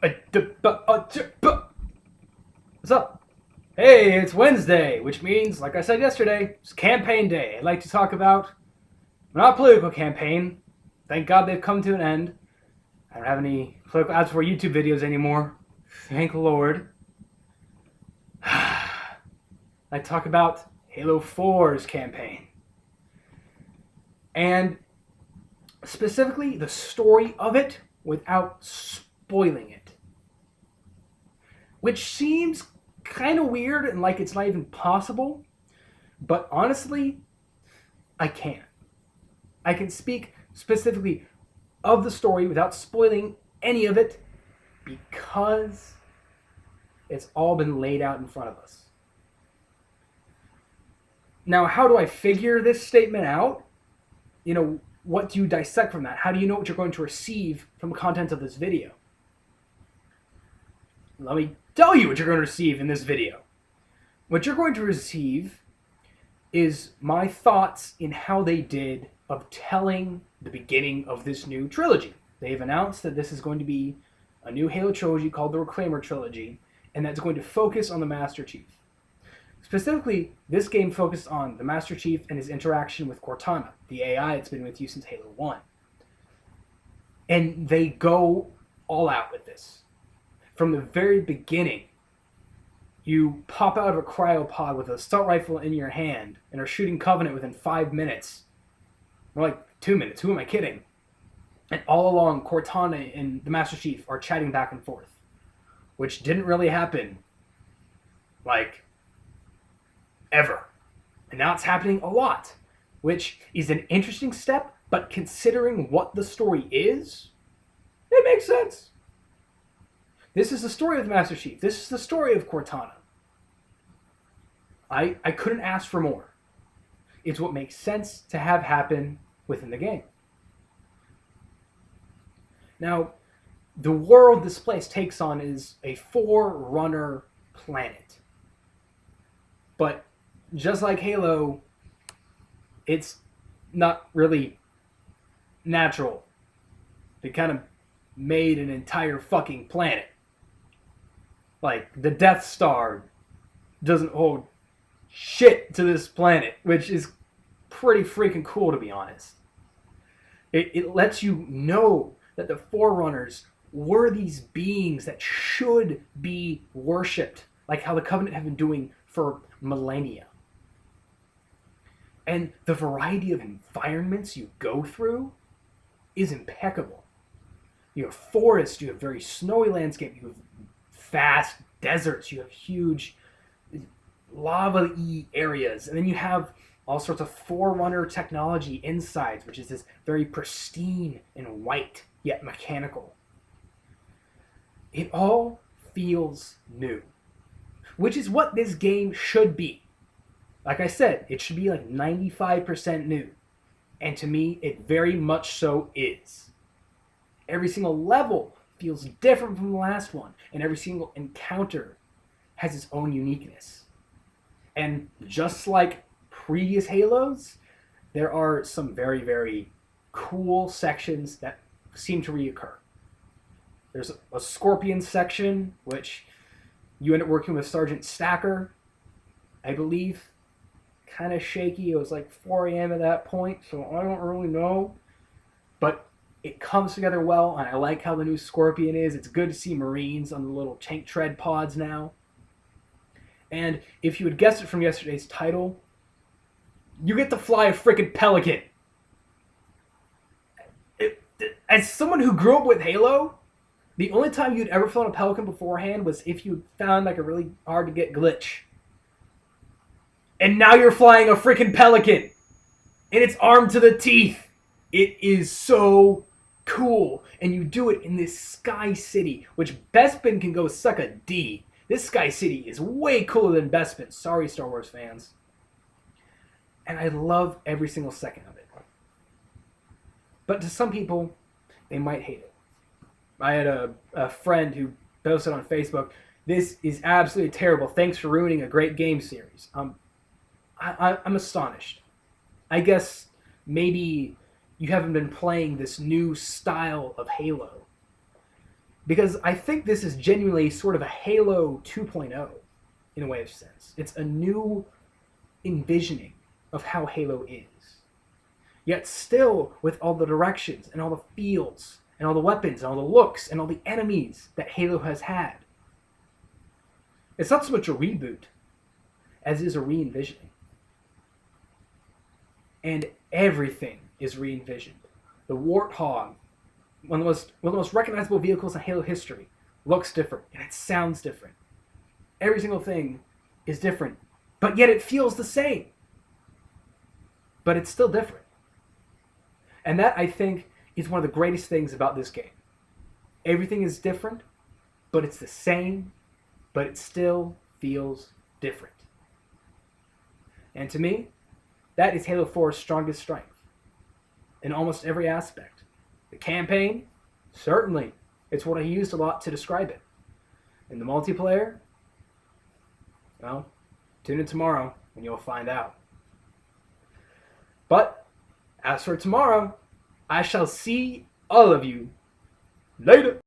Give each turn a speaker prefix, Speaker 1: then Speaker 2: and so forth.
Speaker 1: What's up? Hey, it's Wednesday, which means, like I said yesterday, it's campaign day. I'd like to talk about not political campaign. Thank God they've come to an end. I don't have any political ads for YouTube videos anymore. Thank the Lord. I talk about Halo 4's campaign. And specifically the story of it without spoiling it. Which seems kind of weird and like it's not even possible. But honestly, I can. I can speak specifically of the story without spoiling any of it because it's all been laid out in front of us. Now, how do I figure this statement out? What do you dissect from that? How do you know what you're going to receive from the content of this video? Let me tell you what you're going to receive in this video. What you're going to receive is my thoughts in how they did of telling the beginning of this new trilogy. They've announced that this is going to be a new Halo trilogy called the Reclaimer Trilogy, and that's going to focus on the Master Chief. Specifically, this game focused on the Master Chief and his interaction with Cortana, the AI that's been with you since Halo 1. And they go all out with this. From the very beginning, you pop out of a cryopod with a assault rifle in your hand and are shooting Covenant within 5 minutes. More like 2 minutes, who am I kidding? And all along, Cortana and the Master Chief are chatting back and forth. Which didn't really happen, ever. And now it's happening a lot. Which is an interesting step, but considering what the story is, it makes sense. This is the story of the Master Chief. This is the story of Cortana. I couldn't ask for more. It's what makes sense to have happen within the game. Now, the world this place takes on is a Forerunner planet. But just like Halo, it's not really natural. They kind of made an entire fucking planet. The Death Star doesn't hold shit to this planet, which is pretty freaking cool, to be honest. It lets you know that the Forerunners were these beings that should be worshipped, like how the Covenant have been doing for millennia. And the variety of environments you go through is impeccable. You have forests, you have very snowy landscape, you have vast deserts, you have huge lava-y areas, and then you have all sorts of Forerunner technology insides, which is this very pristine and white, yet mechanical. It all feels new, which is what this game should be. Like I said, it should be 95% new, and to me, it very much so is. Every single level feels different from the last one, and every single encounter has its own uniqueness. And just like previous Halos, there are some very, very cool sections that seem to reoccur. There's a Scorpion section, which you end up working with Sergeant Stacker, I believe. Kind of shaky. It was 4 a.m. at that point, so I don't really know. But it comes together well, and I like how the new Scorpion is. It's good to see Marines on the little tank tread pods now. And if you had guessed it from yesterday's title, you get to fly a freaking Pelican. As someone who grew up with Halo, the only time you'd ever flown a Pelican beforehand was if you found a really hard to get glitch. And now you're flying a freaking Pelican. And it's armed to the teeth. It is so cool. And you do it in this Sky City, which Bespin can go suck a D. This Sky City is way cooler than Bespin. Sorry, Star Wars fans. And I love every single second of it. But to some people, they might hate it. I had a friend who posted on Facebook, "This is absolutely terrible. Thanks for ruining a great game series." I'm astonished. I guess maybe you haven't been playing this new style of Halo. Because I think this is genuinely sort of a Halo 2.0 in a way of sense. It's a new envisioning of how Halo is. Yet still with all the directions and all the feels and all the weapons and all the looks and all the enemies that Halo has had. It's not so much a reboot as it is a re-envisioning. And everything is re-envisioned. The Warthog, one of the most recognizable vehicles in Halo history, looks different and it sounds different. Every single thing is different, but yet it feels the same. But it's still different. And that, I think, is one of the greatest things about this game. Everything is different, but it's the same, but it still feels different. And to me, that is Halo 4's strongest strength. In almost every aspect. The campaign, certainly. It's what I used a lot to describe it. In the multiplayer, well, tune in tomorrow and you'll find out. But, as for tomorrow, I shall see all of you later.